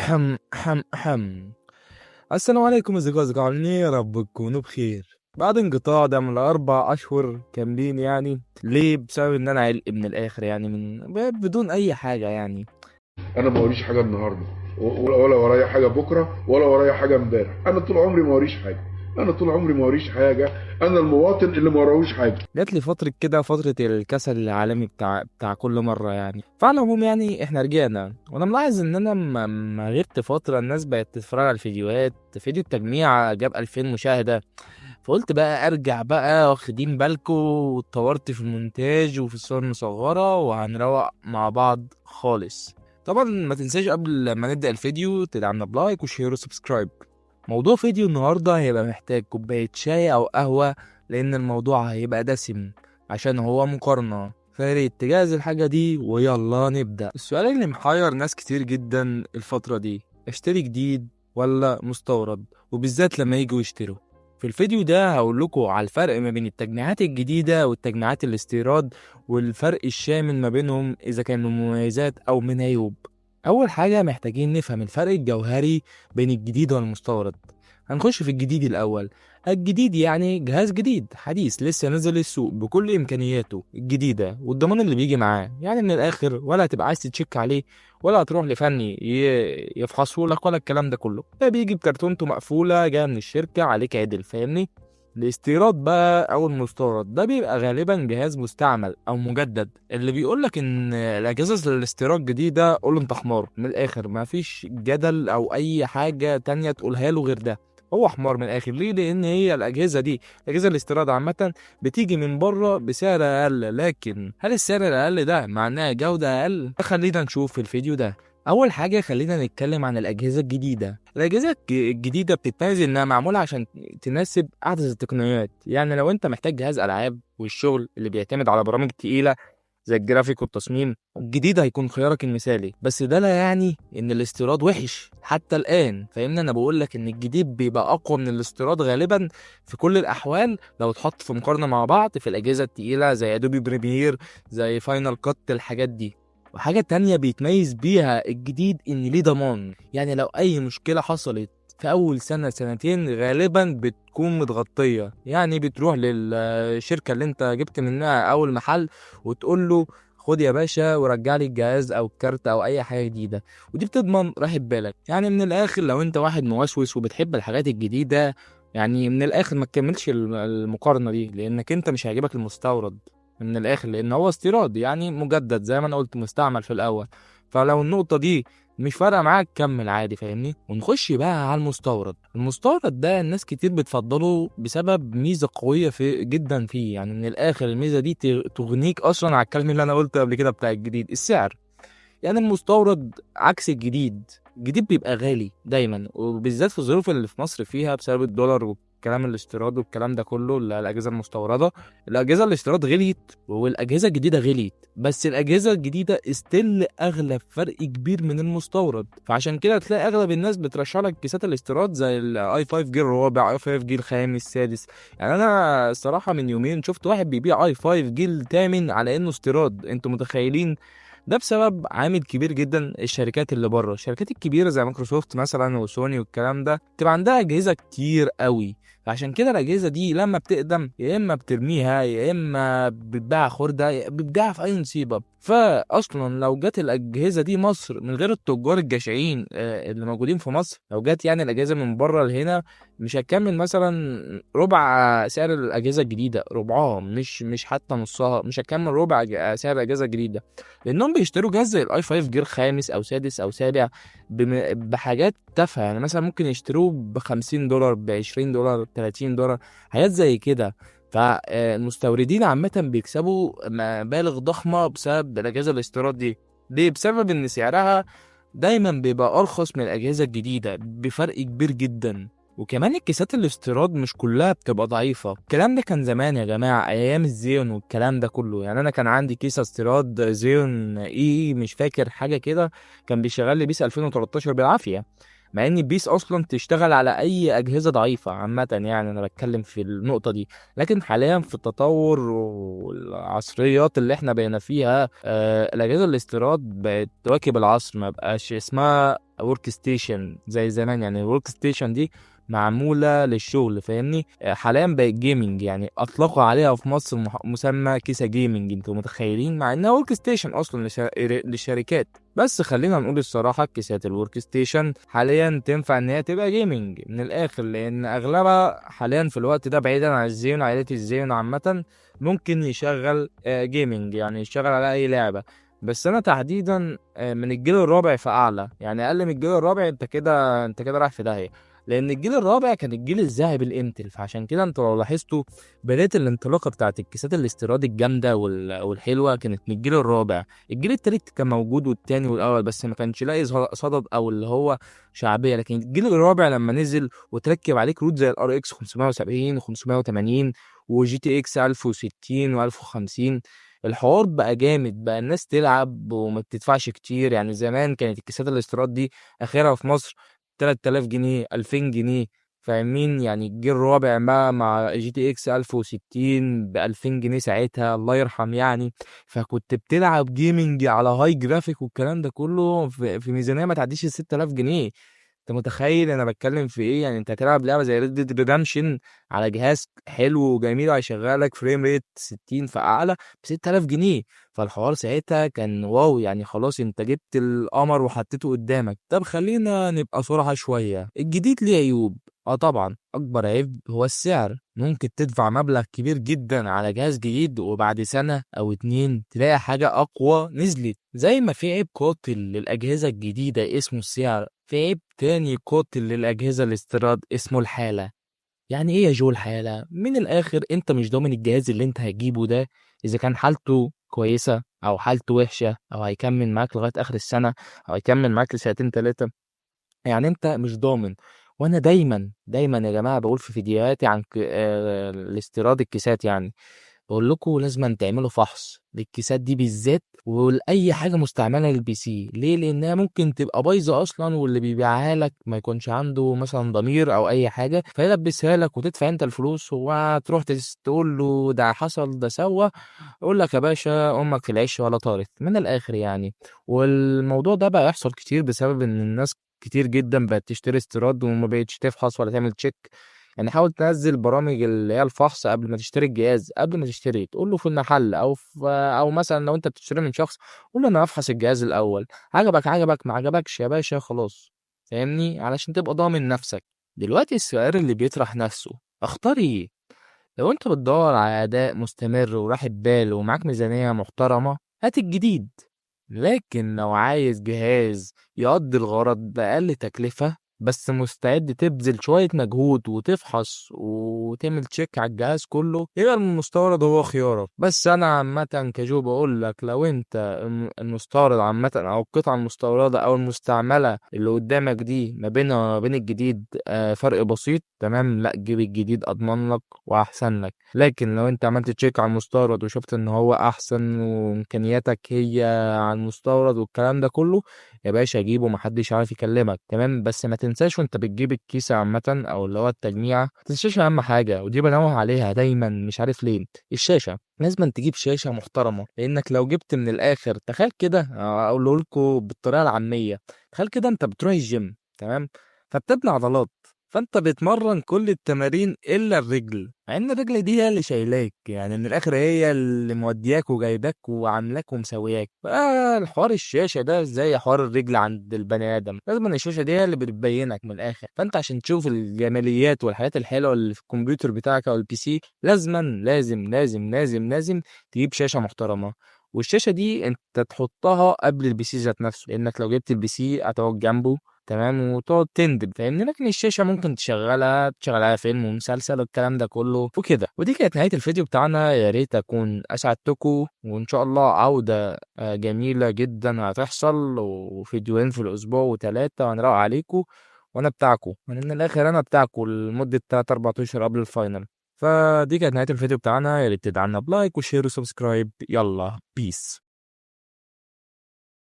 حم. السلام عليكم أصدقائي، عاملين إيه؟ يا رب تكونوا بخير. بعد انقطاع ده من 4 أشهر كاملين، يعني ليه؟ بسبب إن أنا علق من الآخر، يعني بدون أي حاجة يعني. انا ما وريش حاجه النهارده، ولا ورايا حاجه بكره، ولا ورايا حاجه امبارح. انا طول عمري ما وريش حاجه. انا طول عمري ما وريش حاجه. انا المواطن اللي ما وراهوش حاجه. جات لي فترة كده، فترة الكسل العالمي بتاع كل مرة يعني. فعلى العموم يعني احنا رجعنا، وانا ملاحظ ان انا ما غبت فترة الناس بقت تتفرج على الفيديوهات. فيديو التجميع جاب 2000 مشاهدة، فقلت بقى ارجع بقى، واخدين بالكو، واتطورت في المونتاج وفي الصور المصغرة، وهنروق مع بعض خالص. طبعا ما تنساش قبل ما نبدأ الفيديو تدعمنا بلايك وشير وسبسكرايب. موضوع فيديو النهاردة هيبقى محتاج كوباية شاي أو قهوة، لأن الموضوع هيبقى دسم عشان هو مقارنة. فياريت تجهز الحاجة دي ويلا نبدأ. السؤال اللي محير ناس كتير جدا الفترة دي: اشتري جديد ولا مستورد؟ وبالذات لما يجوا يشتروا. في الفيديو ده هقول لكم على الفرق ما بين التجميعات الجديدة والتجميعات الاستيراد، والفرق الشامل ما بينهم إذا كان من مميزات أو من عيوب. أول حاجة محتاجين نفهم الفرق الجوهري بين الجديد والمستورد. هنخش في الجديد الأول. الجديد يعني جهاز جديد حديث لسه نزل السوق بكل إمكانياته الجديدة والضمان اللي بيجي معاه، يعني من الآخر ولا هتبقى عايز تتشيك عليه، ولا هتروح لفني يفحصه لك، ولا الكلام ده كله. ده بيجي بكرتونته مقفولة جاية من الشركة عليك عدل، فاهمني؟ الاستيراد بقى او المستورد ده بيبقى غالبا جهاز مستعمل او مجدد. اللي بيقولك ان الاجهزه الاستيراد جديده قول له انت حمار، من الاخر ما فيش جدل او اي حاجه تانية تقولها له غير ده. هو حمار من الاخر. ليه؟ لان هي الاجهزه دي، الاجهزه الاستيراد عامه، بتيجي من بره بسعر اقل، لكن هل السعر الاقل ده معناه جوده اقل؟ خلينا نشوف في الفيديو ده. اول حاجه خلينا نتكلم عن الاجهزه الجديده. الاجهزه الجديده بتتميز انها معموله عشان تناسب احدث التقنيات. يعني لو انت محتاج جهاز العاب والشغل اللي بيعتمد على برامج تقيله زي الجرافيك والتصميم، الجديد هيكون خيارك المثالي. بس ده لا يعني ان الاستيراد وحش حتى الان، فاهمني؟ انا بقول لك ان الجديد بيبقى اقوى من الاستيراد غالبا في كل الاحوال، لو اتحط في مقارنه مع بعض في الاجهزه التقيله زي ادوبي بريمير، زي فاينل كات، الحاجات دي. وحاجة تانية بيتميز بيها الجديد إن ليه ضمان. يعني لو أي مشكلة حصلت في أول سنة سنتين غالبا بتكون متغطية. يعني بتروح للشركة اللي انت جبت منها أول محل وتقول له خد يا باشا ورجع لي الجهاز أو الكارت أو أي حاجة جديدة، ودي بتضمن راحة بالك. يعني من الآخر لو انت واحد موسوس وبتحب الحاجات الجديدة، يعني من الآخر ما تكملش المقارنة دي، لأنك انت مش هيعجبك المستورد من الاخر، لان هو استيراد يعني مجدد زي ما انا قلت، مستعمل في الاول. فلو النقطة دي مش فارقة معاك كمل عادي، فاهمني؟ ونخش بقى على المستورد. المستورد ده الناس كتير بتفضله بسبب ميزة قوية جدا فيه. يعني من الاخر الميزة دي تغنيك اصلا عن الكلام اللي انا قلته قبل كده بتاع الجديد: السعر. يعني المستورد عكس الجديد. الجديد بيبقى غالي دايما، وبالذات في الظروف اللي في مصر فيها بسبب الدولار والكلام الاستيراد والكلام ده كله، الاجهزه المستورده. الاجهزه الاستيراد غليت والاجهزه الجديده غليت، بس الاجهزه الجديده استيل اغلى فرق كبير من المستورد. فعشان كده تلاقي اغلب الناس بترشح لك كيسات الاستيراد زي الاي 5 جيل الرابع، اي 5 جيل خامس سادس. يعني انا الصراحه من يومين شفت واحد بيبيع اي 5 جيل تامن على انه استيراد. انتوا متخيلين؟ ده بسبب عامل كبير جدا: الشركات اللي بره، الشركات الكبيره زي مايكروسوفت مثلا وسوني والكلام ده، بتبقى عندها اجهزه كتير قوي. فعشان كده الاجهزه دي لما بتقدم يا اما بترميها يا اما بتباع خرده، بتباع في اي نصيبه. فاصلا لو جت الاجهزه دي مصر من غير التجار الجشعين اللي موجودين في مصر، لو جت يعني الاجهزه من بره لهنا، مش هتكمل مثلا ربع سعر الاجهزه الجديده، ربعها، مش حتى نصها، مش هتكمل ربع سعر الاجهزه الجديده. لانهم بيشتروا جهاز زي الاي 5 جير خامس او سادس او سابع بحاجات تافهه. يعني مثلا ممكن يشتروه ب $50، ب $20، $30، حاجات زي كده. فالمستوردين عامة بيكسبوا مبالغ ضخمة بسبب الأجهزة الاستيراد دي. ليه؟ بسبب إن سعرها دايما بيبقى أرخص من الأجهزة الجديدة بفرق كبير جدا. وكمان الكيسات الاستيراد مش كلها بتبقى ضعيفة. الكلام ده كان زمان يا جماعة، أيام الزيون والكلام ده كله. يعني أنا كان عندي كيسة استيراد زيون إي، مش فاكر حاجة كده، كان بيشغل لي بيس 2013 بالعافية. مع ان بيس اصلا تشتغل على اي اجهزه ضعيفه عامه، يعني انا بتكلم في النقطه دي. لكن حاليا في التطور والعصريات اللي احنا بقينا فيها، الاجهزه الاستيراد بقت تواكب العصر، ما بقاش اسمها ورك ستيشن زي زمان. يعني الورك ستيشن دي معموله للشغل، فاهمني؟ حاليا بقت جيمنج، يعني اطلقوا عليها في مصر مسمى كيسه جيمنج، انتوا متخيلين؟ مع انها ورك ستيشن اصلا للشركات. بس خلينا نقول الصراحه، كيسات الورك ستيشن حاليا تنفع ان هي تبقى جيمنج من الاخر، لان اغلبها حاليا في الوقت ده بعيدا عن الزيون، عائلة الزيون عامه ممكن يشغل جيمنج، يعني يشغل على اي لعبه. بس انا تحديدا من الجيل الرابع فاعلى، يعني اقل من الجيل الرابع انت كده رايح في داهيه. لان الجيل الرابع كان الجيل الذهبي الانتل، فعشان كده انتوا لو لاحظتوا بدايه الانطلاقه بتاعت الكيسات الاستيراد الجامده والحلوه كانت من الجيل الرابع. الجيل التالت كان موجود والتاني والاول، بس ما كانش لاقي صدد او اللي هو شعبيه. لكن الجيل الرابع لما نزل وتركب عليه كروت زي الار اكس 570 و580 وجي تي اكس 1060 و1050، الحوار بقى جامد، بقى الناس تلعب وما بتدفعش كتير. يعني زمان كانت الكيسات الاستيراد دي اخرها في مصر 3000 جنيه، 2000 جنيه، فاهمين؟ يعني الجيل الرابع بقى مع جي تي اكس 1060 ب 2000 جنيه ساعتها، الله يرحم يعني. فكنت بتلعب جيمنج على هاي جرافيك والكلام ده كله في ميزانيه ما تعديش ال 6000 جنيه. انت متخيل انا بتكلم في ايه؟ يعني انت هتلعب لعبه زي ريد ديد ريدمشن على جهاز حلو وجميل وهيشغلك فريم ريت 60 فاعلى ب 6000 جنيه. فالحوار ساعتها كان واو، يعني خلاص انت جبت القمر وحطيته قدامك. طب خلينا نبقى صراحة شوية، الجديد ليه عيوب. اه طبعا، اكبر عيب هو السعر. ممكن تدفع مبلغ كبير جدا على جهاز جديد وبعد سنة او اتنين تلاقي حاجة اقوى نزلت. زي ما في عيب قاتل للاجهزة الجديدة اسمه السعر، في عيب تاني قاتل للاجهزة الاستيراد اسمه الحالة. يعني ايه يا جو الحالة؟ من الاخر انت مش ضامن الجهاز اللي انت هتجيبه ده اذا كان حالته كويسة او حالته وحشة، او هيكمل معاك لغاية اخر السنة، او هيكمل معاك لسنتين تلاتة. يعني انت مش ضامن. وانا دايما دايما يا جماعة بقول في فيديوهاتي عن الاستيراد الكيسات، يعني بقول لكم لازم تعملوا فحص للكيسات دي بالذات ولاي حاجه مستعمله للبي سي. ليه؟ لانها ممكن تبقى بايظه اصلا، واللي بيبيعها لك ما يكونش عنده مثلا ضمير او اي حاجه، فيلبسها لك وتدفع انت الفلوس وتروح تقول له ده حصل ده سوى، يقول لك يا باشا امك في العيش ولا طارت من الاخر يعني. والموضوع ده بقى يحصل كتير بسبب ان الناس كتير جدا بقت تشتري استيراد وما بقتش تفحص ولا تعمل تشيك. يعني حاول تنزل برامج اللي هي الفحص قبل ما تشتري الجهاز، قبل ما تشتري تقول له في المحل او مثلا لو انت بتشتري من شخص قول له انا هفحص الجهاز الاول، عجبك عجبك، ما عجبكش يا باشا خلاص، فاهمني؟ علشان تبقى ضامن نفسك. دلوقتي السؤال اللي بيطرح نفسه، اختار ايه؟ لو انت بتدور على اداء مستمر وراحة بال ومعاك ميزانية محترمة هات الجديد. لكن لو عايز جهاز يقضي الغرض بأقل تكلفة بس مستعد تبذل شوية مجهود وتفحص وتعمل تشيك على الجهاز كله، يبقى المستورد هو خيارك. بس أنا عامة كجو بقول لك، لو أنت المستورد عامة أو القطعة المستوردة أو المستعملة اللي قدامك دي ما بينها وما بين الجديد فرق بسيط، تمام، لا جيب الجديد أضمن لك وأحسن لك. لكن لو أنت عملت تشيك على المستورد وشفت إن هو أحسن وإمكانياتك هي على المستورد والكلام ده كله، يا باشا جيبه محدش عارف يكلمك، تمام. بس ما تنساش وانت بتجيب الكيسة عامة او اللي هو التجميعة، ما تنساش اهم حاجة ودي بنوه عليها دايما مش عارف ليه، الشاشة. لازم تجيب شاشة محترمة، لانك لو جبت من الاخر تخيل كده اقول لكم بالطريقة العامية، تخيل كده انت بتروح الجيم، تمام، فبتبني عضلات، فانت بتمرن كل التمارين الا الرجل، مع ان الرجل دي هي اللي شايلاك، يعني من الاخر هي اللي مودياك وجايباك وعاملاك ومسوياك. الحوار الشاشه ده زي حوار الرجل عند البني ادم، لازم الشاشه دي هي اللي بتبينك من الاخر. فانت عشان تشوف الجماليات والحاجات الحلوه اللي في الكمبيوتر بتاعك او البي سي لازم تجيب شاشه محترمه. والشاشه دي انت تحطها قبل البي سي ذات نفسه، لانك لو جبت البي سي هتقعد جنبه، تمام، وتقعد تندب، فاهمني؟ لكن الشاشه ممكن تشغل عليها فيلم ومسلسل والكلام ده كله وكده. ودي كانت نهايه الفيديو بتاعنا، يا ريت اكون اسعدتكم، وان شاء الله عوده جميله جدا هتحصل، وفيديوهين في الاسبوع وثلاثه وهنروق عليكم. وانا بتاعكم من الاخر، انا بتاعكم لمده 3 4 اشهر قبل الفاينل. فدي كانت نهايه الفيديو بتاعنا، يا ريت تدعمنا بلايك وشير وسبسكرايب. يلا بيس.